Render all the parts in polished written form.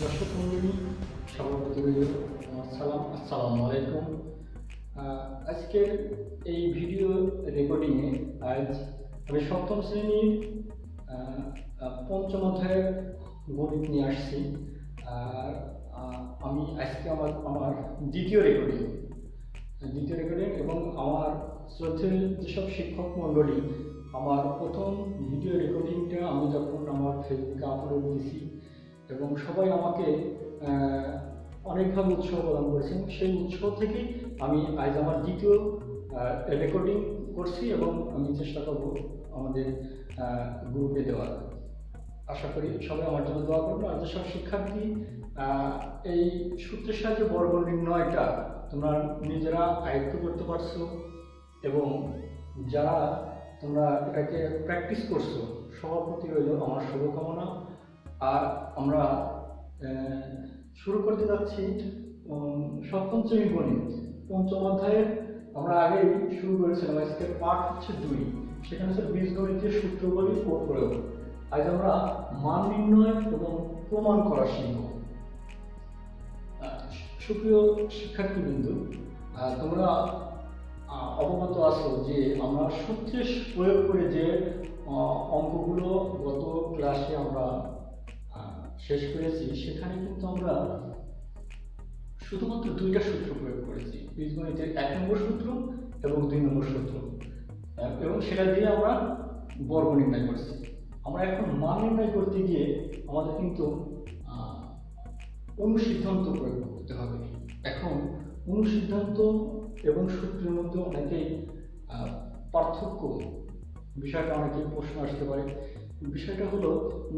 দর্শক মণ্ডলী সভাপতি আসসালামু আলাইকুম। আজকের এই ভিডিও রেকর্ডিংয়ে আজ আমি সপ্তম শ্রেণীর পঞ্চম অধ্যায়ের গণিত নিয়ে আসছি। আর আমি আজকে আমার দ্বিতীয় রেকর্ডিং এবং আমার শ্রদ্ধেয় যেসব শিক্ষক মণ্ডলী আমার প্রথম ভিডিও রেকর্ডিংটা আমি যখন আমার ফেসবুকে আপলোড দিছি এবং সবাই আমাকে অনেকভাবে উৎসাহ প্রদান করেছেন, সেই উৎসাহ থেকেই আমি আজ আমার দ্বিতীয় রেকর্ডিং করছি এবং আমি চেষ্টা করব আমাদের গ্রুপে দেওয়ার। আশা করি সবাই আমার জন্য দোয়া করবেন। আর যেসব শিক্ষার্থী এই সূত্রের সাহায্যে বর্গ নির্ণয়টা তোমরা নিজেরা আয়ত্ত করতে পারছো এবং যারা তোমরা এটাকে প্র্যাকটিস করছো, সবার প্রতি রইল আমার শুভকামনা। আর আমরা শুরু করতে যাচ্ছি সপ্তম শ্রেণীর গণিত পঞ্চম অধ্যায়ের। আমরা আগেই শুরু করেছিলাম, আজকের পাঠ হচ্ছে 2, সেখানে হচ্ছে বীজগণিতের সূত্রগুলি ও প্রয়োগ। আজ আমরা মান নির্ণয় এবং প্রমাণ করা শিখব। সুপ্রিয় শিক্ষার্থীবৃন্দ, তোমরা অবগত আছো যে আমরা সূত্রে প্রয়োগ করে যে অঙ্কগুলো গত ক্লাসে আমরা শেষ করেছি, সেখানে কিন্তু আমরা শুধুমাত্র 2টা সূত্র প্রয়োগ করেছি, বীজগণিতের 1 নম্বর সূত্র এবং 2 নম্বর সূত্র, এবং সেটা দিয়ে আমরা বর্গ নির্ণয় করছি। আমরা এখন মান নির্ণয় করতে গিয়ে আমাদের কিন্তু অনুসিদ্ধান্ত প্রয়োগ করতে হবে। এখন অনুসিদ্ধান্ত এবং সূত্রের মধ্যে অনেকেই পার্থক্য, বিষয়টা অনেকেই প্রশ্ন আসতে পারে। বিষয়টা হলো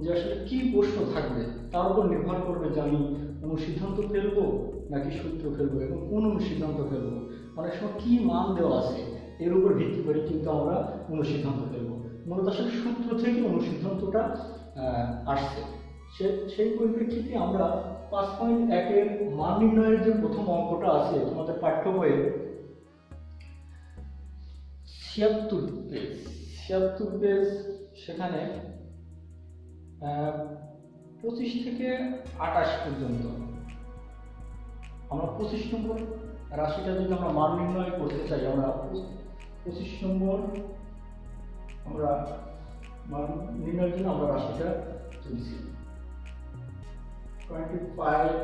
যে আসলে কি প্রশ্ন থাকবে তার উপর নির্ভর করবে যে আমি অনুসিদ্ধান্ত ফেলবো নাকি সূত্র ফেলবো এবং কোন অনুসিদ্ধান্ত ফেলবো। অনেক সময় কি মান দেওয়া আছে এর উপর ভিত্তি করে কিন্তু আমরা অনুসিদ্ধান্ত ফেলবো। মূলত আসলে সূত্র থেকে অনুসিদ্ধান্তটা আসছে। সেই পরিপ্রেক্ষিতে আমরা 5.1 এর মান নির্ণয়ের যে প্রথম অঙ্কটা আছে তোমাদের পাঠ্য বইয়ে 76 পেজ, সেখানে 25 থেকে 28 পর্যন্ত আমরা 25 নম্বর রাশিটা যদি আমরা মান নির্ণয় করতে চাই, আমরা 25 নম্বর আমরা মান নির্ণয়ের জন্য আমরা রাশিটা তুলছি 25x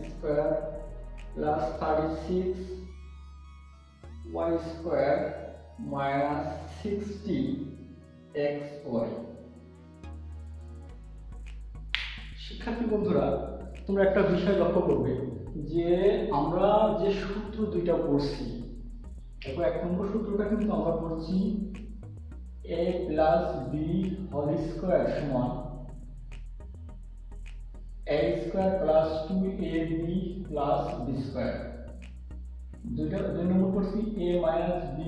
square plus 36y square minus 60xy। শিক্ষার্থী বন্ধুরা, তোমরা একটা বিষয় লক্ষ্য করবে যে আমরা যে সূত্র 2টা পড়ছি, দেখো 1 নম্বর সূত্রটা কিন্তু আমরা পড়ছি a plus b whole square সমান a square plus 2ab plus b square. 2 number পড়ছি a minus b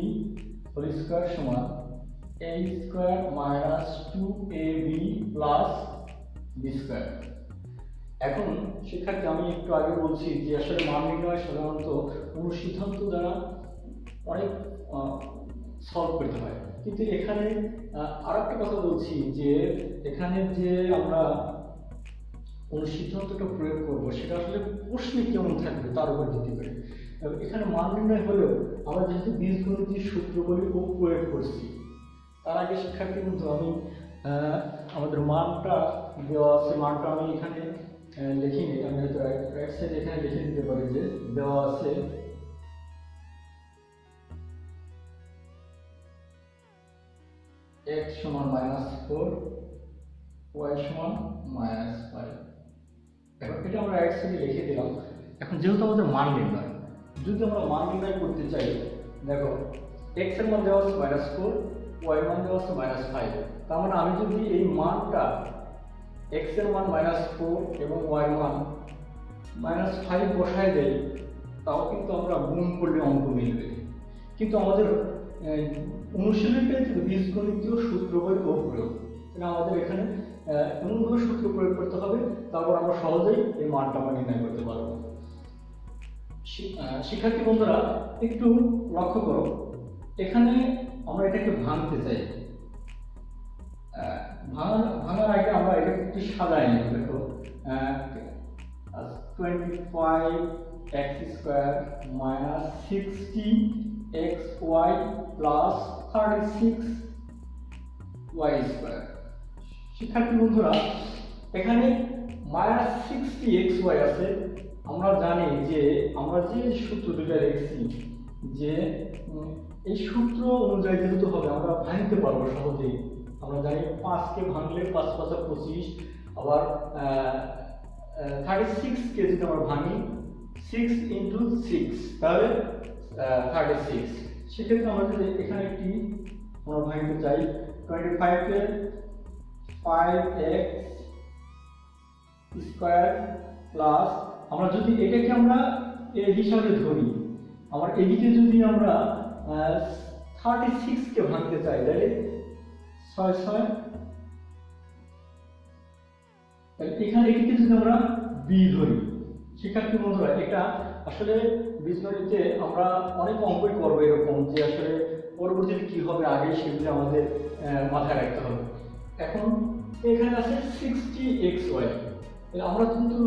whole square সমান a square minus 2ab plus b square. এখন শিক্ষার্থী, আমি একটু আগে বলছি যে আসলে মান নির্ণয় সাধারণত অনুসিদ্ধান্ত দ্বারা অনেক সলভ করতে হয়, কিন্তু এখানে আরেকটা কথা বলছি যে এখানে যে আমরা অনুসিদ্ধান্তটা প্রয়োগ করব সেটা আসলে প্রশ্নে কেমন থাকবে তার উপর ভিত্তি করে। এখানে মান নির্ণয় হলেও আমরা যেহেতু বীজগণিতের সূত্রগুলি প্রয়োগ করছি, তার আগে শিক্ষার্থী কিন্তু আমি আমাদের মানটা দেওয়া আছে, মানটা আমি এখানে লিখিনি, আমি হয়তো রাইট সাইড এখানে লিখে দিতে পারি যে দেওয়া আছে x সমান -4 y সমান -5। এখন এটা আমরা রাইট সাইডে লিখে দিলাম। এখন যেহেতু আমাদের মান নির্ণয়, যদি আমরা মান নির্ণয় করতে চাই, দেখো x এর মান দেওয়া আছে -4, y এর মান দেওয়া আছে -5। তার মানে আমি যদি এই মানটা x এর মান -4 এবং y এর মান -5 বসায় দেই, তাও কিন্তু আমরা গুণ করলে অঙ্ক মিলবে। কিন্তু আমাদের অনুশীলনটা বীজগণিতীয় সূত্রগুলি ও প্রয়োগ, তাহলে আমাদের এখানে এমনভাবে সূত্র প্রয়োগ করতে হবে, তারপর আমরা সহজেই এই মানটা আমরা নির্ণয় করতে পারবো। শিক্ষার্থী বন্ধুরা, একটু লক্ষ্য করো, এখানে আমরা এটাকে ভাঙতে চাই। ভাঙার আগে আমরা এটা একটু সাজাই নিই। দেখো 25x square minus 60xy plus 36y square। শিক্ষার্থী বন্ধুরা, এখানে মাইনাস 60xy আছে। আমরা জানি যে আমরা যে সূত্র দুটো লিখছি, যে এই সূত্র অনুযায়ী যেহেতু হবে আমরা ভাঙতে পারবো সহজেই। আমরা জানি 5কে ভাঙলে 5 5 25, আবার 36কে যদি আমরা ভাঙি 6 into 6 তাহলে 36। সেক্ষেত্রে আমরা যদি এখানে একটি আমরা ভাঙতে চাই 25কে 5x স্কয়ার প্লাস, আমরা যদি এটাকে আমরা এ হিসাবে ধরি, আমার এদিকে যদি আমরা 36কে ভাঙতে চাই তাহলে 6 6, তাহলে এখানে এটিকে যদি আমরা b ধরি। শিক্ষার্থী বন্ধুরা, এটা আসলে বীজগণিতে আমরা অনেক অঙ্কই করবো এরকম, যে আসলে পরবর্তীতে কি হবে আগে সেগুলো আমাদের মাথায় রাখতে হবে। এখন এখানে আছে 60xy, আমরা কিন্তু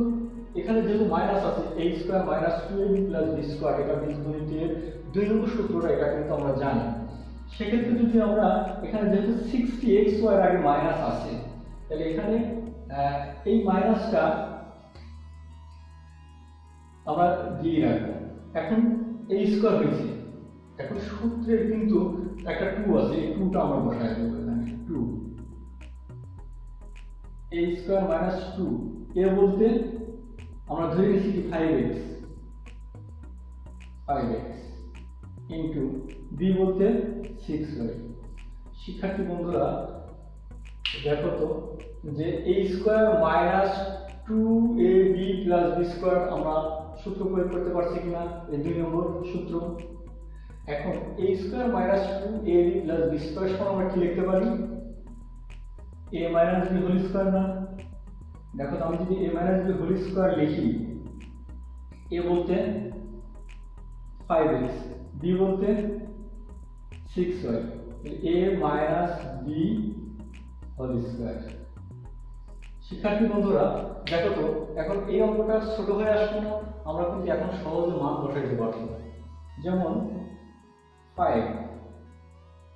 এখানে যেহেতু মাইনাস আছে a square minus 2ab plus b square, এটা বীজগণিতের 2 নম্বর সূত্রটা, এটা কিন্তু আমরা জানি। সেক্ষেত্রে যদি আমরা এখানে যেহেতু 60xy এর আগে মাইনাস আছে, তাহলে এখানে এই মাইনাসটা আমরা দিয়ে রাখবো। এখন a স্কয়ার হয়েছে, এখন সূত্রের কিন্তু একটা 2 আছে, এই 2টা আমরা বসাই দেবো এখানে 2 a স্কয়ার মাইনাস 2, a বলতে আমরা ধরে নিচ্ছি কি 5x ইন্টু b বলতে 6y। শিক্ষার্থী বন্ধুরা দেখো তো যে a square minus 2ab plus b square আমরা সূত্র প্রয়োগ করতে পারছি কিনা, এই 2 নম্বর সূত্র। এখন a square minus 2ab plus b square সমান আমরা কি লিখতে পারি, a minus b whole square না। দেখো তো আমি যদি a minus b whole square লিখি, a বলতে 5x, b বলতে 6y, a minus b whole square. শিক্ষার্থী বন্ধুরা দেখো তো, এখন এই অঙ্কটা ছোট হয়ে আসছে না, আমরা কিন্তু এখন সহজে মান বসাইতে পারবো। যেমন 5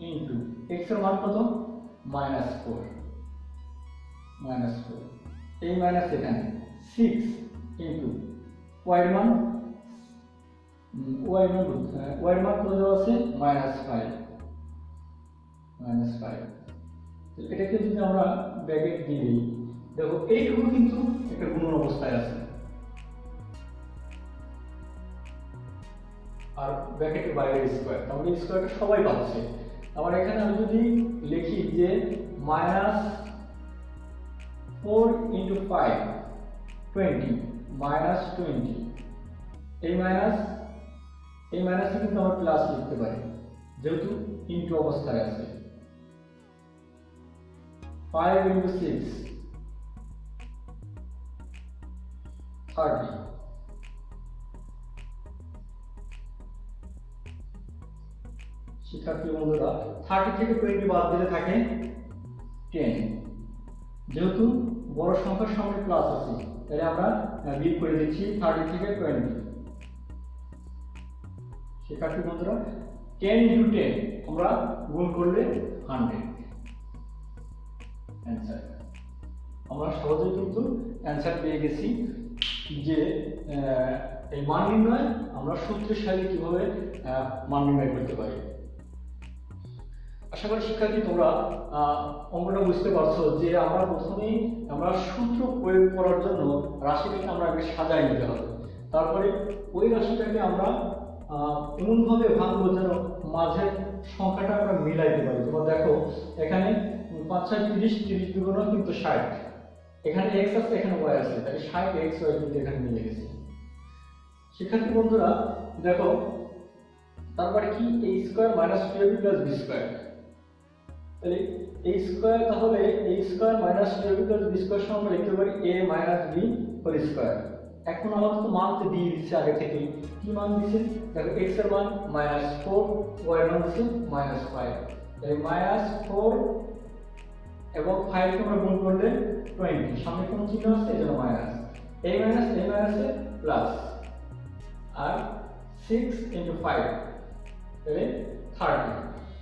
ইন্টু x এর মান কত, -4, এই মাইনাস এখানে 6 ইন্টু y এর মান কত দেওয়া আছে, -5। এটাকে যদি আমরা ব্র্যাকেট দিয়ে দিই, দেখো এইটুকু কিন্তু একটা গুণন অবস্থায় আছে, আর ব্র্যাকেটের বাইরে স্কয়ার, তাহলে স্কয়ারটা সবাই পাচ্ছে। আবার এখানে আমি যদি লিখি যে -4 ইন্টু 5 20, -20, এই মাইনাসে কিন্তু আমরা প্লাস লিখতে পারি যেহেতু ইনটু অবস্থায় আছে। 5 ইন্টু 6 30, শিক্ষার্থী বন্ধুরা 30 থেকে 20 বাদ দিলে থাকে 10, যেহেতু বড় সংখ্যার সামনে প্লাস আছে তাহলে আমরা বিয়োগ করে দিচ্ছি 30 থেকে 20। শিক্ষার্থী বন্ধুরা 10 ইন্টু 10 আমরা গুণ করলে 100 অ্যান্সার। আমরা সহজেই কিন্তু অ্যান্সার পেয়ে গেছি যে এই মান নির্ণয় আমরা সূত্রের সাহায্যে কিভাবে মান নির্ণয় করতে পারি। আশা করি শিক্ষার্থী তোমরা অঙ্কটা বুঝতে পারছো যে আমরা প্রথমেই আমরা সূত্র প্রয়োগ করার জন্য রাশিটাকে আমরা আগে সাজাই নিতে হবে, তারপরে ওই রাশিটাকে আমরা এমনভাবে ভাঙবো যেন মাঝের সংখ্যাটা আমরা মিলাইতে পারি। তোমরা দেখো এখানে 5 6 30, 30 দুগুণ কিন্তু 60, এখানে x আছে এখানে y আছে, তাহলে 60 xy কিন্তু এখানে মিলে গেছে। শিক্ষার্থী বন্ধুরা দেখো তারপরে কি a square minus 2ab plus b square, তাহলে a স্কয়ার, তাহলে a square minus 2ab plus b square সমান আমরা লিখতে পারি a minus b whole square. এখন আমাদের তো মান তো দিয়ে দিচ্ছে আগে থেকে, কি মান দিচ্ছে দেখো x এর মান -4, y এর মান দিচ্ছে -5, তাহলে -4 এবং 5 কে আমরা গুণ করলে 20, সামনে কোন চিহ্ন আছে এজন্য মাইনাস, এই মাইনাসে প্লাস, আর 6 × 5 তাহলে 30,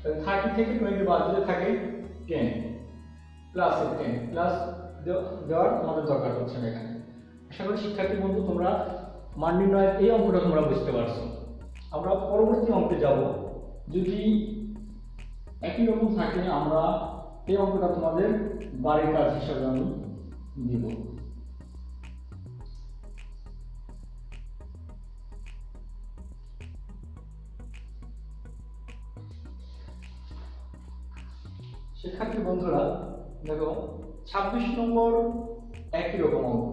তাহলে 30 থেকে 20 বাদ দিলে থাকে 10, প্লাস 10 প্লাস দেওয়ার আমাদের দরকার হচ্ছে না এখানে। আশা করি শিক্ষার্থী বন্ধু তোমরা মান নির্ণয়ের এই অঙ্কটা তোমরা বুঝতে পারছো। আমরা পরবর্তী অঙ্কে যাব, যদি একই রকম থাকে আমরা এই অঙ্কটা তোমাদের বাড়ির কাজ হিসাবে আমি দিব। শিক্ষার্থী বন্ধুরা দেখো 26 নম্বর একই রকম অঙ্ক,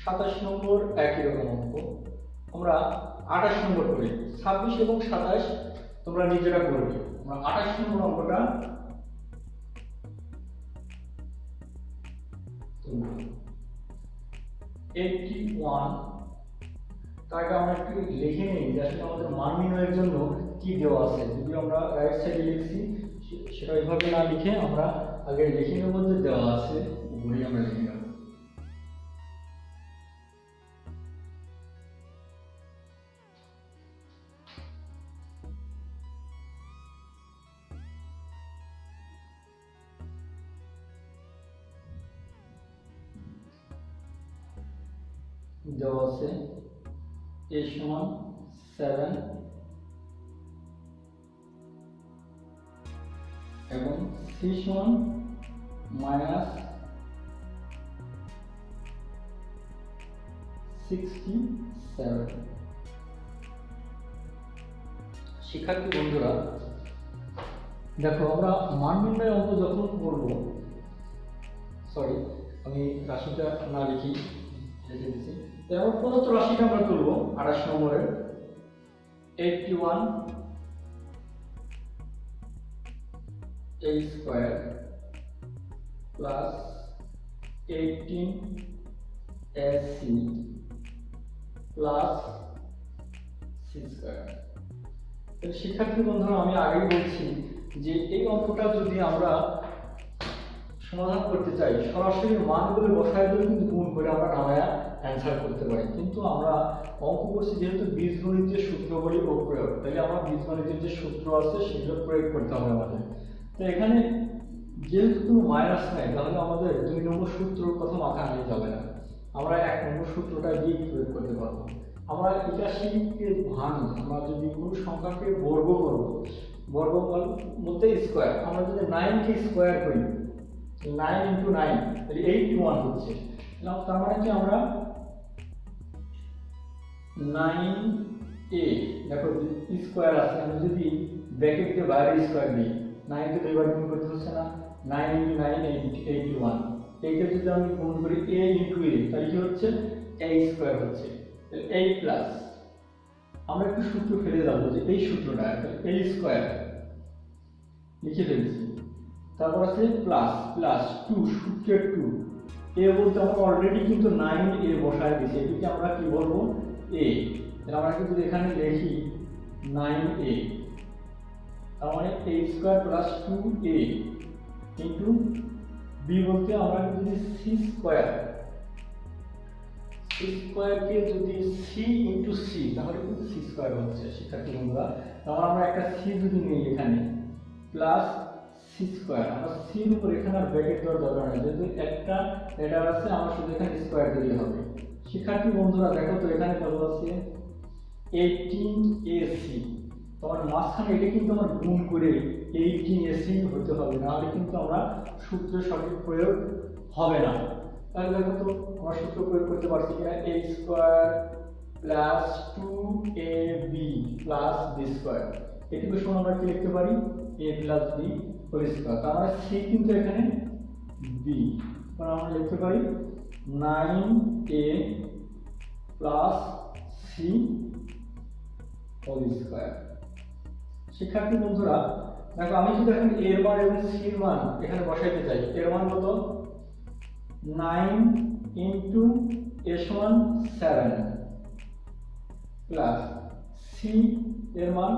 27 নম্বর একই রকম অঙ্ক, আমরা 28 নম্বর করি। 26 এবং 27 তোমরা নিজেরা করবে। আমরা 28 নম্বর অঙ্কটা 81, তাকে আমরা একটু লিখে নিই যে আসলে আমাদের মান নির্ণয়ের জন্য কি দেওয়া আছে। যদি আমরা রাইট সাইডে লিখছি সেটা এইভাবে না লিখে আমরা আগে লিখে নেব যে দেওয়া আছে, উপরেই আমরা লিখে নেব। দেওয়া আছে a সমান 7 এবং c সমান -67। শিক্ষার্থী বন্ধুরা দেখো আমরা মান নির্ণয় অঙ্ক যখন করব, সরি আমি রাশিটা না লিখি লিখে দিচ্ছি, এবার প্রদত্ত রাশিটা আমরা তুলব 28 নম্বরের 81 a square plus 18 ac plus c square. শিক্ষার্থী বন্ধুরা আমি আগেই বলছি যে এই অঙ্কটা যদি আমরা সমাধান করতে চাই সরাসরি মানগুলো বসায় দিয়ে কিন্তু গুণ করে আমরা নামায়া অ্যান্সার করতে পারি, কিন্তু আমরা অঙ্ক করছি যেহেতু বীজগণিতের সূত্রগুলি প্রয়োগ, তাহলে আমরা বীজগণিতের যে সূত্র আছে সেগুলো প্রয়োগ করতে হবে আমাদের। তো এখানে যেহেতু কোনো মাইনাস নাই তাহলে আমাদের 2 নম্বর সূত্রের কথা মাথায় আনতে যাবে না, আমরা 1 নম্বর সূত্রটা দিয়ে প্রয়োগ করতে পারবো। আমরা 81 কে ভাঙি, আমরা যদি কোনো সংখ্যাকে বর্গ করব, বর্গ মধ্যে স্কয়ার, আমরা যদি 9 কে স্কয়ার করি 9 × 9 তাহলে 81 হচ্ছে। তার মানে কি আমরা 9a দেখো স্কয়ার আছে, আমি যদি ব্র্যাকেট দিয়ে বাইরে স্কয়ার দিই 9 কে দুইবার গুণ করতে হচ্ছে না, 9 × 9 81, এইটা যদি আমি গুণ করি a × a তাহলে কি হচ্ছে a স্কয়ার হচ্ছে, তাহলে a প্লাস আমরা একটু সূত্র ফেলে যাব যে এই সূত্রটা a স্কয়ার লিখে ফেলছি, তারপর আছে প্লাস প্লাস 2 সূত্রের 2 a বলতে আমরা অলরেডি কিন্তু 9a বসায় দিয়েছি, এটাকে আমরা কি বলবো a, তাহলে আমরা কিন্তু এখানে লিখি 9a, তার মানে a square plus 2a into b বলতে আমরা যদি c স্কয়ার কে যদি c ইনটু c তাহলে কিন্তু c স্কয়ার হচ্ছে। শিক্ষার্থী বন্ধুরা তাহলে আমরা একটা c যদি নিই এখানে প্লাস c স্কয়ার, আমরা c এর উপর এখানে আর ব্র্যাকেট দেওয়ার দরকার নেই, যেহেতু একটা লেটার আছে আমরা শুধু এখানে স্কয়ার দিলে হবে। শিক্ষার্থী বন্ধুরা দেখো তো এখানে কত আছে 18ac, তোমার মাঝখানে এটা কিন্তু আমার গুণ করে 18ac হতে হবে, নাহলে কিন্তু আমরা সূত্রের সঠিক প্রয়োগ হবে না। তাহলে দেখো তো আমরা সূত্র প্রয়োগ করতে পারছি কিনা, a square plus 2ab plus b square, এটুকু সমান আমরা কি লিখতে পারি a plus b whole square, তার মানে c কিন্তু এখানে b, তাহলে আমরা লিখতে পারি 9a plus c whole square. শিক্ষার্থী বন্ধুরা দেখো আমি যদি এখন a এর মান এবং c এর মান এখানে বসাইতে চাই, এর মান কত 9 ইনটু a সমান 7 প্লাস c এর মান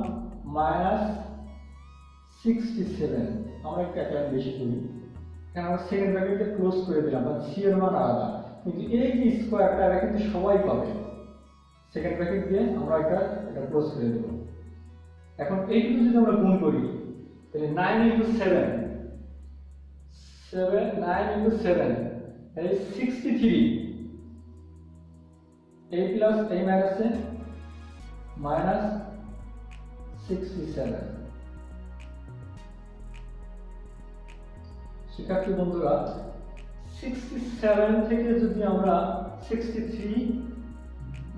-67, আমরা একটা লাইন বেশি করি এখানে আমরা সেকেন্ড ব্র্যাকেটকে ক্লোজ করে দিলাম, বা সি এর মান আলাদা, কিন্তু এই যে স্কোয়ারটা এটা কিন্তু সবাই পাবে। সেকেন্ড ব্র্যাকেট দিয়ে আমরা এটা ক্লোজ করে দেব। এখন এইটুকু যদি আমরা গুণ করি তাহলে 9 ইনটু 7 9 ইনটু 7 তাহলে 63, a plus a minus a minus 67। শিক্ষার্থী বন্ধুরা 67 থেকে যদি আমরা 63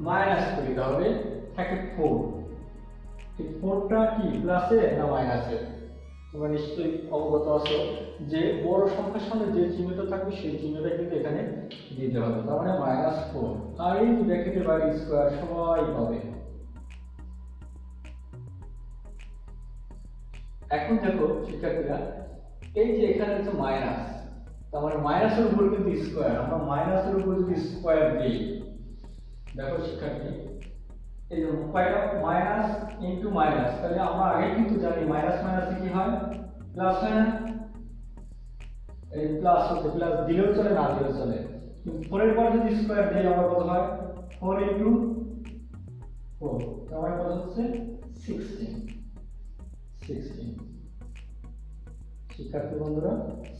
মাইনাস করি তাহলে থাকে 4। এই 4টা কি প্লাসে না মাইনাসে? তোমরা নিশ্চয়ই অবগত আছো যে বড় সংখ্যার সামনে যে চিহ্নটা থাকবে সেই চিহ্নটা কিন্তু এখানে দিতে হবে, তার মানে -4। আর এই যে ব্র্যাকেটের বাইরে স্কয়ার সবাই পাবে। এখন দেখো শিক্ষার্থীরা, এই যে এখানে আছে মাইনাস, তার মানে মাইনাসের উপর কিন্তু স্কয়ার, আমরা মাইনাসের উপর যদি স্কয়ার দিই, দেখো শিক্ষার্থী এই যে মাইনাস ইনটু মাইনাস, তাহলে আমরা আগে কিন্তু জানি মাইনাস মাইনাসে কি হয়, প্লাস হয় না? এই প্লাস হচ্ছে, প্লাস দিলেও চলে না দিলেও চলে, কিন্তু 4 এর পর যদি স্কয়ার দিই আমরা কত হয়, 4 ইনটু 4, তার মানে কত হচ্ছে 16। শিক্ষার্থী বন্ধুরা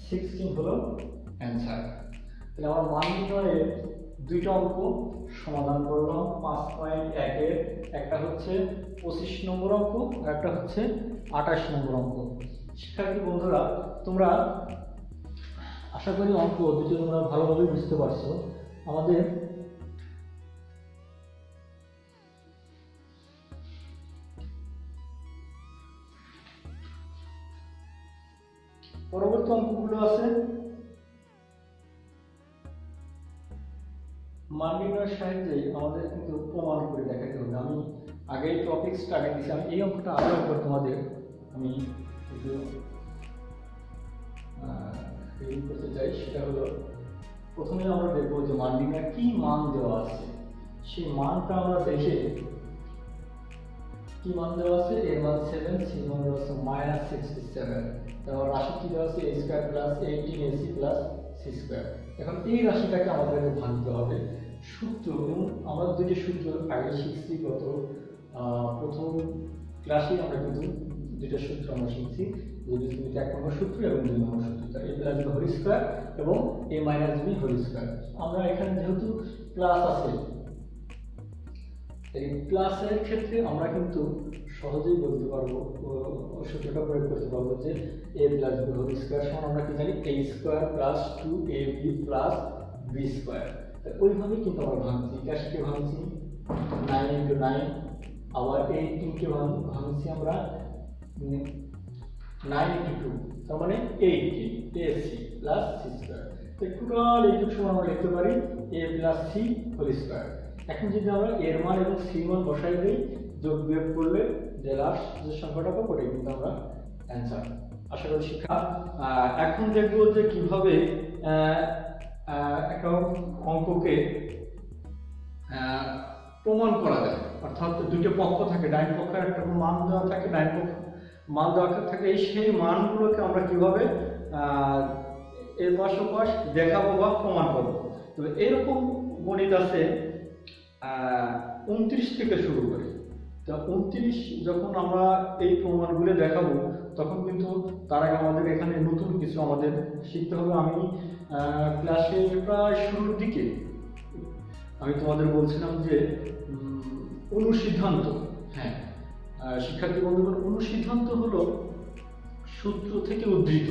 16 হলো অ্যান্সার। তাহলে আমরা মান নির্ণয়ের দুইটা অঙ্ক সমাধান করলাম। 5.1 এর একটা হচ্ছে 25 নম্বর অঙ্ক আর একটা হচ্ছে 28 নম্বর অঙ্ক। শিক্ষার্থী বন্ধুরা তোমরা আশা করি অঙ্ক দুটো তোমরা ভালোভাবে বুঝতে পারছো। আমাদের পরবর্তী অঙ্কগুলো আছে মান নির্ণয়ের সাহায্যে আমাদের কিন্তু প্রমাণ করে দেখাতে হবে। আমি আগে টপিকসটা আগে দিয়েছি, আমি এই অঙ্কটা আরো একবার তোমাদের আমি একটু করতে চাই। সেটা হলো, প্রথমে আমরা দেখবো যে মান নির্ণয় কি মান দেওয়া আছে, সেই মানটা আমরা দেখে, কি মান দেওয়া আছে, এর মান 7, সি মান দেওয়া আছে -67, তারপর রাশি কি দেওয়া আছে a square plus 18ac plus c square. এখন এই রাশিটাকে আমাদের ভাঙতে হবে। সূত্র, আমরা দুটো সূত্র আগে শিখছি, গত প্রথম ক্লাসে আমরা কিন্তু দুটো সূত্র আমরা শিখছি, যে বীজগণিত 1 নম্বর সূত্র এবং 2 নম্বর সূত্র, a plus b whole square এবং a minus b whole square. আমরা এখানে যেহেতু প্লাস আছে, এই প্লাসের ক্ষেত্রে আমরা কিন্তু সহজেই বলতে পারবো, সূত্রটা প্রয়োগ করতে পারবো যে a plus b whole square সমান আমরা কি জানি, a square plus 2ab plus b square. ওইভাবে কিন্তু আমরা ভাঙছি, ক্যাশকে ভাঙছি 9 ইনটু 9, আবার 18 কে ভাঙছি আমরা 9 ইনটু 2, তার মানে 18 ac প্লাস c স্কয়ার। তো টোটাল এইটুকু সমান আমরা লিখতে পারি a plus c whole square. এখন যদি আমরা এর মান এবং সি মান বসাই দিই, যোগ বিয়োগ করলে যে লাস্ট যে সংখ্যাটা পাবো ওটাই কিন্তু আমরা অ্যান্সার। আশা করি শিক্ষা। এখন দেখবো যে কিভাবে একটা অঙ্ককে প্রমাণ করা যায়। অর্থাৎ দুটো পক্ষ থাকে, ডাইন পক্ষের একটা মান দেওয়া থাকে, ডাইন পক্ষ মান দেওয়া থাকে, এই সেই মানগুলোকে আমরা কিভাবে এর পাশ ওপাশ দেখাবো বা প্রমাণ করবো। তবে এরকম গণিত আছে 29 থেকে শুরু করে। তো 29 যখন আমরা এই প্রমাণগুলো দেখাবো, তখন কিন্তু তার আগে আমাদের এখানে নতুন কিছু আমাদের শিখতে হবে। আমি ক্লাসের প্রায় শুরুর দিকে আমি তোমাদের বলছিলাম যে অনুসিদ্ধান্ত, হ্যাঁ শিক্ষার্থী বন্ধুগণ, অনুসিদ্ধান্ত হলো সূত্র থেকে উদ্ধৃত।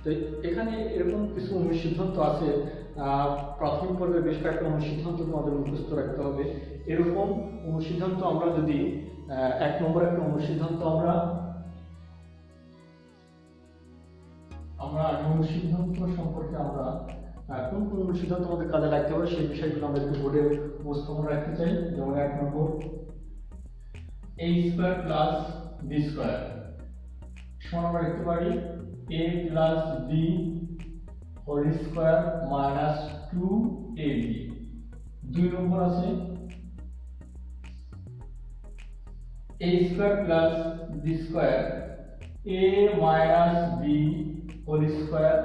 তো এখানে এরকম কিছু অনুসিদ্ধান্ত আছে, প্রাথমিক পর্যায়ে বেশ কয়েকটা অনুসিদ্ধান্ত তোমাদের মুখস্থ রাখতে হবে। এরকম অনুসিদ্ধান্ত আমরা যদি 1 নম্বর একটা অনুসিদ্ধান্ত আমরা অনুসিদ্ধান্ত সম্পর্কে আমরা কোন কোন অনুসিদ্ধান্ত আমাদের কাজে লাগতে হবে সেই বিষয়গুলো আমরা একটু বোর্ডে উপস্থাপন রাখতে চাই। যেমন 1 number, a square plus b square সমান আমরা লিখতে পারি a plus b whole square minus 2ab। 2 number আছে a square plus b square a minus b whole square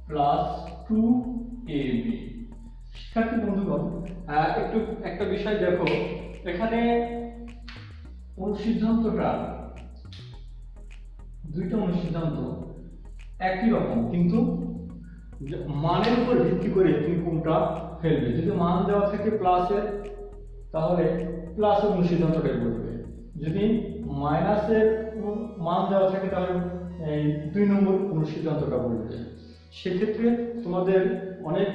plus 2ab। শিক্ষার্থী বন্ধুগণ, একটু একটা বিষয় দেখো, এখানে অনুসিদ্ধান্তটা দুইটা অনুসিদ্ধান্ত একই রকম, কিন্তু মানের উপর ভিত্তি করে তুমি কোনটা ফেলবে। যদি মান দেওয়া থাকে প্লাসের, তাহলে প্লাসের অনুসিদ্ধান্তটাই বলবে। যদি মাইনাসের মান দেওয়া থাকে, তাহলে এই 2 নম্বর অনুসিদ্ধান্তটা বলবে। সেক্ষেত্রে তোমাদের অনেক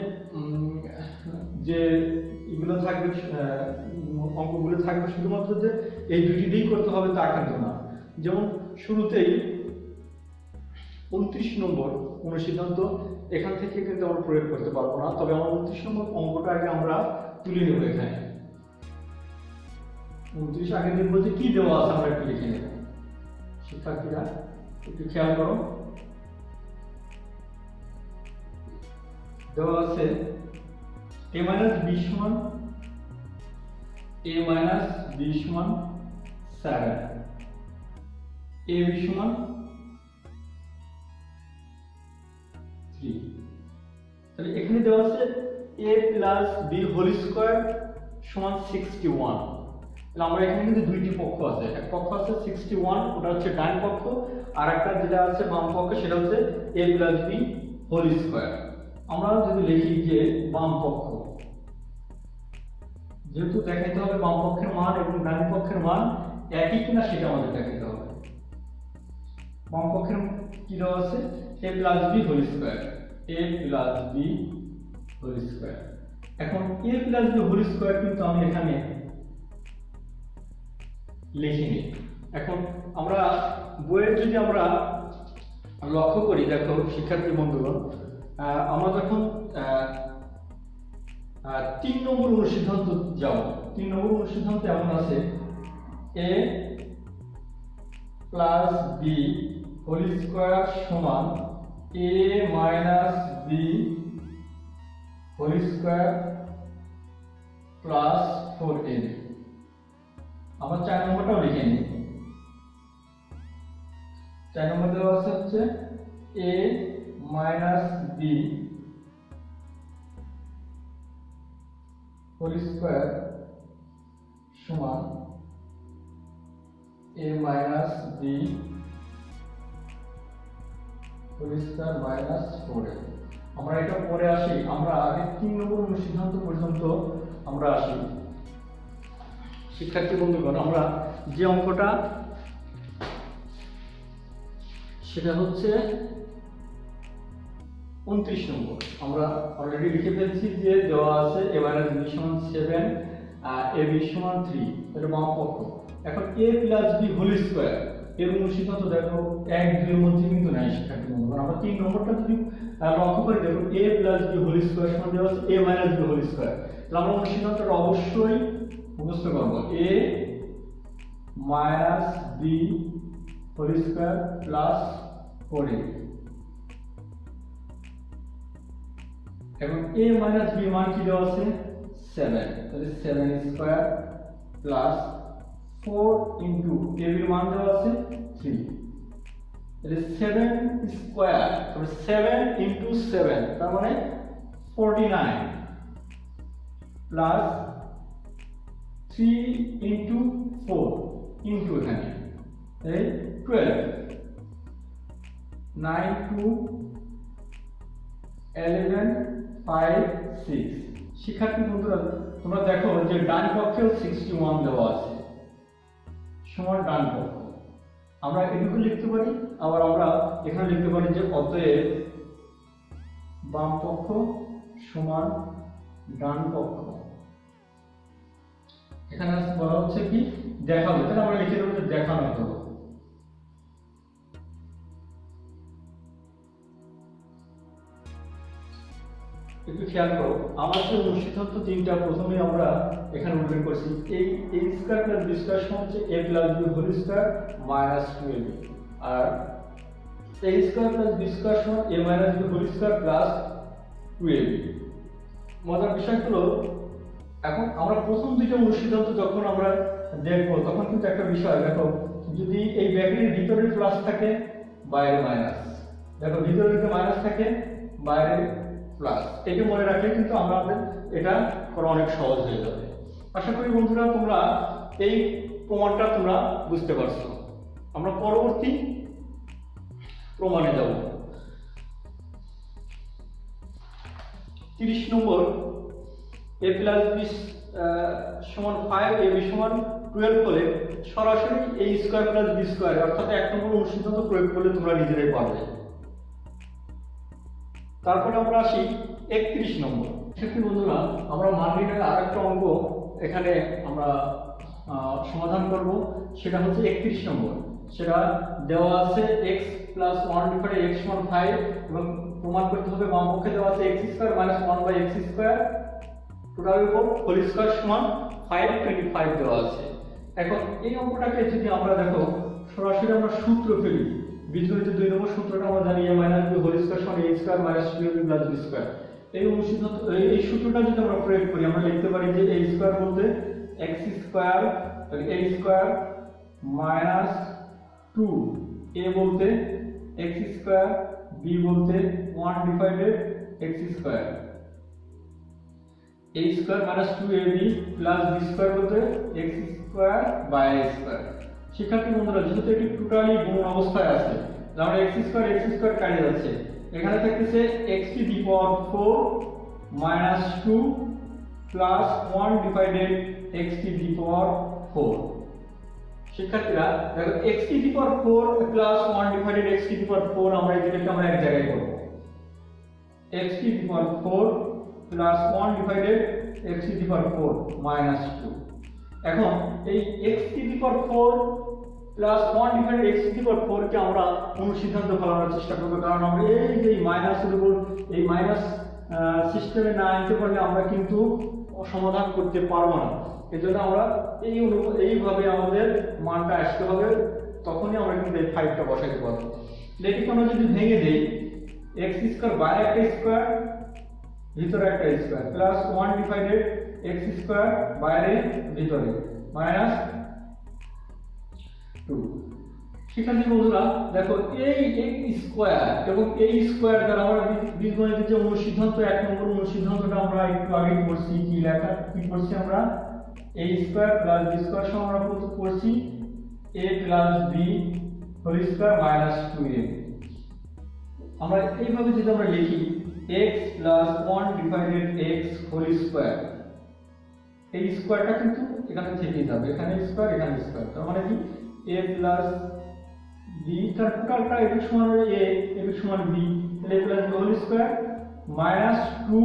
যে এগুলো থাকবে, অঙ্কগুলো থাকবে শুধুমাত্র যে এই দুটি দিয়েই করতে হবে তা কিন্তু না। যেমন শুরুতেই 29 নম্বর অনুসিদ্ধান্ত এখান থেকে কিন্তু আমরা প্রয়োগ করতে পারবো না, তবে আমরা 29 নম্বর অঙ্কটা আগে আমরা তুলে নেব। এখানে 29 আগে দেখবো যে কি দেওয়া আছে, আমরা একটু লিখে নেব। শিক্ষার্থীরা একটু খেয়াল করো, দেওয়া আছে a minus b সমান a minus b সমান 7, a b সমান 3। তাহলে এখানে দেওয়া আছে a plus b whole square সমান 61। তাহলে আমরা এখানে কিন্তু দুইটি পক্ষ আছে, এক পক্ষ আছে 61, ওটা হচ্ছে ডান পক্ষ, আর একটা যেটা আছে বাম পক্ষ, সেটা হচ্ছে a plus b whole square. আমরা যদি লিখি যে বাম পক্ষ, যেহেতু দেখাইতে হবে বাম পক্ষের মান এবং ডান পক্ষের মান একই কিনা সেটা আমাদের দেখাইতে হবে। বাম পক্ষের কি দেওয়া আছে a plus b whole square, a plus b whole square. এখন a plus b whole square কিন্তু আমি এখানে লিখিনি। এখন আমরা বইয়ের যদি আমরা লক্ষ্য করি, দেখো শিক্ষার্থী বন্ধুগণ, আমরা যখন 3 নম্বর অনুসিদ্ধান্ত যাব, 3 নম্বর অনুসিদ্ধান্ত এমন আছে a plus b whole square সমান a minus b whole square plus 4ab। আমরা 4 নম্বরটাও লিখে নিই। 4 নম্বর দেওয়া আছে হচ্ছে a minus b whole square সমান a minus b whole square minus 4a। আমরা এটা পরে আসি, আমরা আগে 3 নম্বর অনুসিদ্ধান্ত পর্যন্ত আমরা আসি। শিক্ষার্থী বন্ধুগণ, আমরা যে অঙ্কটা, সেটা হচ্ছে 29 নম্বর। আমরা অলরেডি লিখে ফেলছি যে দেওয়া আছে a minus b সমান 7, ab সমান 3, এটা বাম পক্ষ। এখন a plus b whole square এর অনুসিদ্ধান্ত দেখো 1 2 এর মধ্যে কিন্তু নাই। শিক্ষার্থী বন্ধুগণ, আমরা 3 নম্বরটা যদি লক্ষ্য করে দেখো a plus b whole square সমান দেওয়া আছে a minus b whole square. তাহলে আমরা অনুসিদ্ধান্তটা অবশ্যই মুখস্থ করব, a minus b whole square plus 4a। এখন a minus b মান কি দেওয়া আছে 7, তাহলে 7 স্কয়ার প্লাস 4 ইনটু a এর মান দেওয়া আছে 3, তাহলে 7 স্কয়ার, তাহলে 7 ইনটু 7 তার মানে 49 প্লাস 3 ইনটু 4 ইনটু এখানে এই 12, 9 2 11 5 6। শিক্ষার্থী বন্ধুরা, তোমরা দেখো যে ডান পক্ষেও 61 দেওয়া আছে সমান ডান পক্ষ। আমরা এটুকু লিখতে পারি, আবার আমরা এখানে লিখতে পারি যে অতএব বাম পক্ষ সমান ডান পক্ষ। এখানে বলা হচ্ছে কি দেখাবো, তাহলে আমরা লিখে দেবো যে দেখানো হলো। একটু খেয়াল করো, আমার যে অনুসিদ্ধান্ত 3টা প্রথমে আমরা এখানে উল্লেখ করছি, এই a square plus b square সমান হচ্ছে a plus b whole square minus 2ab, আর a square plus b square সমান a minus b whole square plus 2ab। মজার বিষয় হলো, এখন আমরা প্রথম দুইটা অনুসিদ্ধান্ত যখন আমরা দেখবো, তখন কিন্তু একটা বিষয় দেখো, যদি এই ব্র্যাকেটের ভিতরে প্লাস থাকে বাইরে মাইনাস, দেখো ভিতরে যদি মাইনাস থাকে বাইরে প্লাস, এটা মনে রাখলে কিন্তু আমাদের এটা করা অনেক সহজ হয়ে যাবে। আশা করি বন্ধুরা তোমরা এই প্রমাণটা তোমরা বুঝতে পারছো। আমরা পরবর্তী প্রমাণে যাব। 30 নম্বর, a প্লাস b সমান 5 ab সমান 12 হলে সরাসরি a square plus b square অর্থাৎ 1 নম্বর অনুসিদ্ধান্ত প্রয়োগ করলে তোমরা নিজেরাই পারবে। তারপরে আমরা আসি 31 নম্বর। সেক্ষেত্রে বন্ধুরা আমরা মান নির্ণয়ের আরেকটা অঙ্ক এখানে আমরা সমাধান করব, সেটা হচ্ছে 31 নম্বর। সেটা দেওয়া আছে x প্লাস 1 ডিভাইডেড x সমান 5 এবং প্রমাণ করতে হবে বাম পক্ষে দেওয়া আছে x square minus 1 by x square টোটালের উপর হোল স্কয়ার সমান 525 দেওয়া আছে। এখন এই অঙ্কটাকে যদি আমরা দেখো সরাসরি আমরা সূত্র ফেলি, বীজগণিত 2 নম্বর সূত্রটা আমরা জানি a minus b whole square সমান a square minus 2ab plus b square. এই অনুসিদ্ধান্ত এই সূত্রটা যদি আমরা প্রয়োগ করি আমরা লিখতে পারি যে a স্কয়ার বলতে x square a square minus 2 a বলতে x স্কয়ার b বলতে 1 divided x square a square minus 2ab plus b square বলতে x square by a square. শিক্ষার্থী বন্ধুরা যেহেতু এটি টোটালি গুণ অবস্থায় আছে, আমরা x স্কয়ার কাটে যাচ্ছে, এখানে থাকতেছে x to the power 4 minus 2 plus 1 divided x to the power 4। শিক্ষার্থীরা দেখো x to the power 4 plus 1 divided x to the power 4 আমরা এটাকে আমরা এক জায়গায় করব। x to the power 4 plus 1 divided x to the power 4 minus 2। এখন এই x to the power 4 plus 1 divided x to the power 4 কে আমরা অনুসিদ্ধান্ত ফলানোর চেষ্টা করব, কারণ আমরা এই যে মাইনাসের উপর এই মাইনাস সিস্টেমে না আনতে পারলে আমরা কিন্তু সমাধান করতে পারবো না। এজন্য আমরা এইভাবে আমাদের মানটা আসতে হবে, তখনই আমরা কিন্তু এই 5টা বসাইতে পারবো। এটাকে আমরা যদি ভেঙে দেই x স্কয়ার বাইরে একটা স্কয়ার ভিতরে একটা square plus 1 divided x square বাইরে ভিতরে মাইনাস 2। শিক্ষার্থী বন্ধুরা দেখো এই x স্কয়ার এবং এই স্কয়ার দ্বারা আমরা বীজগণিতের যে অনুসিদ্ধান্ত 1 নম্বর অনুসিদ্ধান্তটা আমরা একটু আগে পড়ছি, কি পড়ছি আমরা a square plus b square সমান আমরা পড়ছি a plus b whole square minus 2ab। আমরা এইভাবে যদি আমরা লিখি x plus 1 divided x whole square, এই স্কয়ারটা কিন্তু এখানে থেকেই যাবে, এখানে স্কয়ার এখানে স্কয়ার, তার মানে কি a প্লাস b তার টোটালটা a সমান a সমান b, তাহলে a plus b whole square minus 2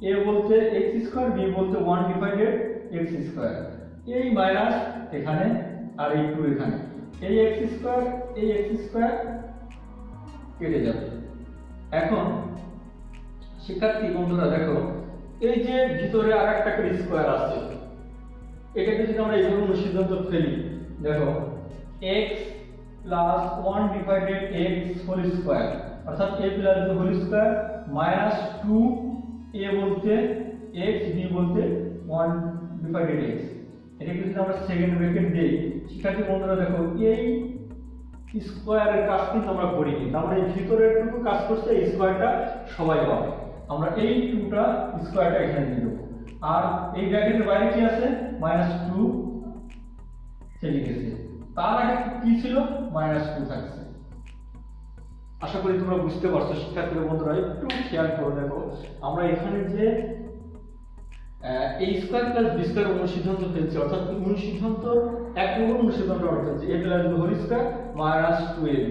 a বলতে x স্কয়ার b বলতে 1 ডিভাইডেড x স্কয়ার, এই মাইনাস এখানে আর এই 2 এখানে, এই x স্কয়ার কেটে যাবে। এখন শিক্ষার্থী বন্ধুরা দেখো এই যে ভিতরে আরেকটা করে স্কয়ার আছে, এটাকে যদি আমরা এইভাবে অনুসিদ্ধান্ত ফেলি, দেখো x plus 1 divided x whole square অর্থাৎ a plus b whole square minus 2 a বলতে x b বলতে 1 ডিভাইডেড x। এটাকে যদি আমরা সেকেন্ড ব্র্যাকেট দেই, শিক্ষার্থী বন্ধুরা দেখো এই স্কয়ারের কাজ কিন্তু আমরা করিনি, আমরা এই ভিতরের টুকু কাজ করছে, এই স্কয়ারটা সবাই পাবে, আমরা এই 2টা স্কয়ারটা এখানে দিয়ে দেব। আর এই ব্র্যাকেটের বাইরে কি আছে মাইনাস 2 চলে গেছে, তার আগে কি ছিল মাইনাস 2 থাকছে। আশা করি তোমরা বুঝতে পারছো। শিক্ষার্থী বন্ধুরা একটু খেয়াল করে দেখো, আমরা এখানে যে a square plus b square অনুসিদ্ধান্ত ফেলছি, অর্থাৎ অনুসিদ্ধান্ত 1 নম্বর অনুসিদ্ধান্ত অর্থ হচ্ছে a plus b whole square minus 2ab,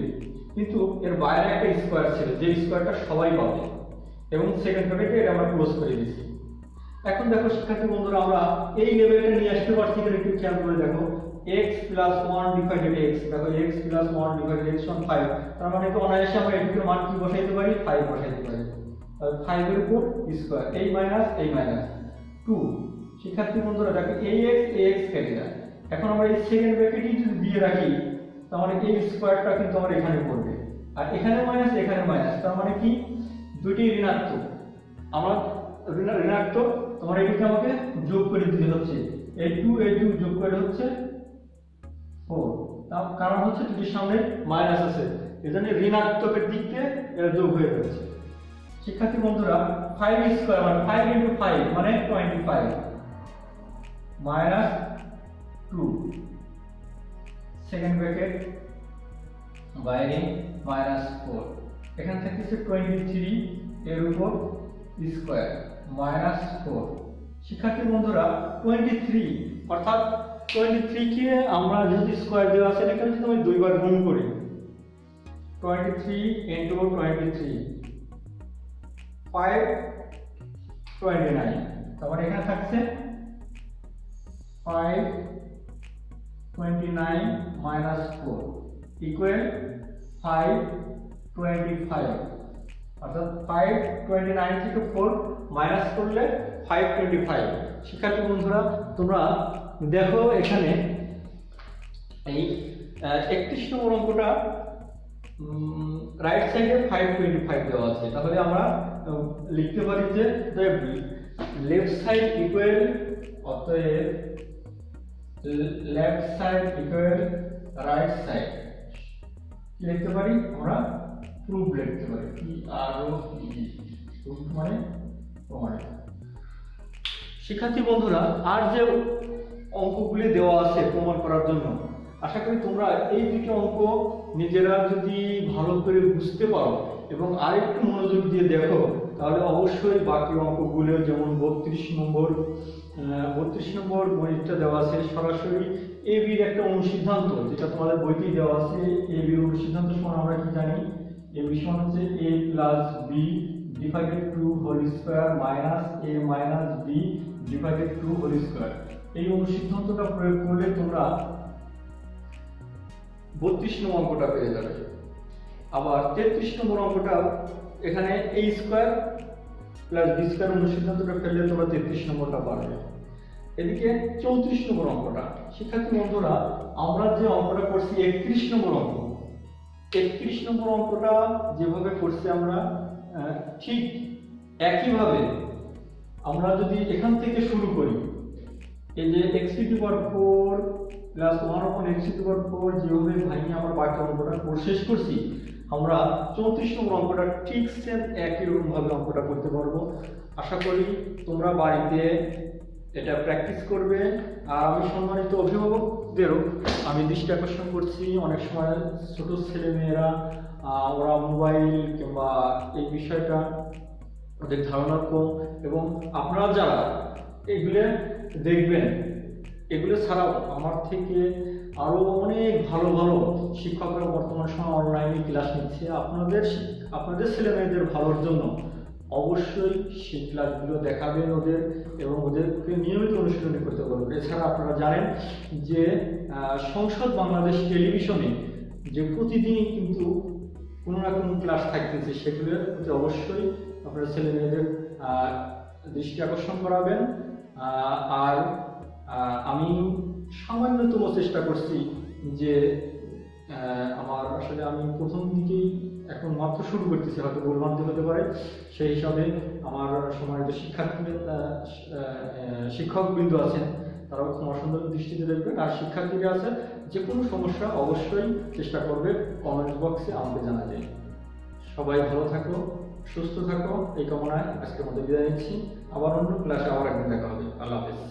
কিন্তু এর বাইরে একটা স্কয়ার ছিল যে স্কয়ারটা সবাই পাবে এবং সেকেন্ড ব্র্যাকেটে এটা আমরা ক্লোজ করে দিয়েছি। এখন দেখো শিক্ষার্থী বন্ধুরা আমরা এই লেভেলটা নিয়ে আসতে পারছি কিনা একটু খেয়াল করে দেখো, x প্লাস 1 ডিভাইডেড x, দেখো x প্লাস 1 ডিভাইডেড x সমান 5, তার মানে তো অনায়াসে আমরা এটার মান কি বসাইতে পারি 5 বসাইতে পারি, তাহলে 5 এর উপর স্কয়ার এই মাইনাস 2। শিক্ষার্থী বন্ধুরা দেখো ax কেটে যায়, এখন আমরা এই সেকেন্ড ব্র্যাকেটে যদি দিয়ে রাখি তাহলে এই স্কয়ারটা কিন্তু আমরা এখানে পড়বে, আর এখানে মাইনাস এখানে মাইনাস, তার মানে কি দুইটি ঋণাত্মক, আমরা ঋণাত্মক, তোমার এটাকে আমাকে যোগ করে দিতে হচ্ছে, a2 যোগ করে হচ্ছে 4, তার কারণ হচ্ছে দুটির সামনে মাইনাস আছে, এজন্য ঋণাত্মকের দিক থেকে এটা যোগ হয়ে যাচ্ছে। শিক্ষার্থী বন্ধুরা 5 স্কয়ার মানে 5 ইনটু 5 মানে 25 মাইনাস 2 সেকেন্ড ব্র্যাকেট বাইরে মাইনাস 4 এখান থেকে 23 এর উপর স্কয়ার মাইনাস 4। শিক্ষার্থী বন্ধুরা 23 অর্থাৎ 23 কে আমরা যদি স্কয়ার দেওয়া আছে এটাকে যদি আমি দুইবার গুণ করি 23 ইনটু 23 529 তারপর এখানে থাকছে 529 মাইনাস 4 ইকুয়াল 525 অর্থাৎ 529 থেকে 4 মাইনাস করলে 525। শিক্ষার্থী বন্ধুরা তোমরা দেখো এখানে এই 31 নম্বর অঙ্কটা রাইট সাইডে 525 দেওয়া আছে, তাহলে আমরা লিখতে পারি যে লেফট সাইড ইকুয়াল অতএব left side equal right side লিখতে পারি আমরা প্রুফ লিখতে পারি প্রুফ মানে প্রমাণিত। শিক্ষার্থী বন্ধুরা আর যে অঙ্কগুলি দেওয়া আছে প্রমাণ করার জন্য আশা করি তোমরা এই দুটো অঙ্ক নিজেরা যদি ভালো করে বুঝতে পারো এবং আরেকটু মনোযোগ দিয়ে দেখো তাহলে অবশ্যই বাকি অঙ্কগুলো যেমন 32 নম্বর গণিতটা দেওয়া আছে সরাসরি এ বির একটা অনুসিদ্ধান্ত যেটা তোমাদের বইতেই দেওয়া আছে। এ বির অনুসিদ্ধান্ত সমান আমরা কি জানি, এ বি সমান হচ্ছে a plus b divided 2 whole square minus a minus b divided 2 whole square. এই অনুসিদ্ধান্তটা প্রয়োগ করলে তোমরা 32 নম্বর অঙ্কটা পেয়ে যাবে। আবার 33 নম্বর অঙ্কটা এখানে a square plus B square অনুসিদ্ধান্তটা ফেললে তোমরা 33 নম্বরটা পারবে। এদিকে 34 নম্বর অঙ্কটা শিক্ষার্থী বন্ধুরা আমরা যে অঙ্কটা করছি 31 নম্বর অঙ্ক, 31 নম্বর অঙ্কটা যেভাবে করছি আমরা ঠিক একইভাবে আমরা যদি এখান থেকে শুরু করি এই যে x to the power 4 plus 1 upon x to the power 4 যেভাবে ভাঙিয়ে আমরা বাকি অঙ্কটা শেষ করছি আমরা 34 নম্বর অঙ্কটা ঠিক সেম একই রকম ভাবে অঙ্কটা করতে পারবো। আশা করি তোমরা বাড়িতে এটা প্র্যাকটিস করবে। আর আমি সম্মানিত অভিভাবকদেরও আমি দৃষ্টি আকর্ষণ করছি, অনেক সময় ছোট ছেলেমেয়েরা ওরা মোবাইল কিংবা এই বিষয়টা ওদের ধারণা কম এবং আপনারা যারা এগুলো দেখবেন এগুলো ছাড়াও আমার থেকে আরো অনেক ভালো ভালো শিক্ষকরা বর্তমান সময় অনলাইনে ক্লাস নিচ্ছে আপনাদের ছেলে মেয়েদের ভালোর জন্য। অবশ্যই সেই ক্লাসগুলো দেখাবেন ওদের এবং ওদেরকে নিয়মিত অনুশীলন করতে বলবেন। এছাড়া আপনারা জানেন যে সংসদ বাংলাদেশ টেলিভিশনে যে প্রতিদিনই কিন্তু কোনো না কোনো ক্লাস থাকতেছে, সেগুলোর প্রতি অবশ্যই আপনারা ছেলে মেয়েদের দৃষ্টি আকর্ষণ করাবেন। আর আমি সামান্যতম চেষ্টা করছি যে আমার আসলে আমি প্রথম দিকেই এখন মাত্র শুরু করতেছি, হয়তো ভুলভ্রান্তি হতে পারে, সেই হিসাবে আমার সম্মানিত শিক্ষকবৃন্দ আছেন তারাও ক্ষমা সুন্দর দৃষ্টিতে দেখবেন। আর শিক্ষার্থীরা আছে যে কোনো সমস্যা অবশ্যই চেষ্টা করবে কমেন্ট বক্সে আমাকে জানাতে। সবাই ভালো থাকো, সুস্থ থাকো এই কামনায় আজকের মধ্যে বিদায় নিচ্ছি। আবার অন্য ক্লাসে আবার একদিন দেখা হবে। আল্লাহ হাফেজ।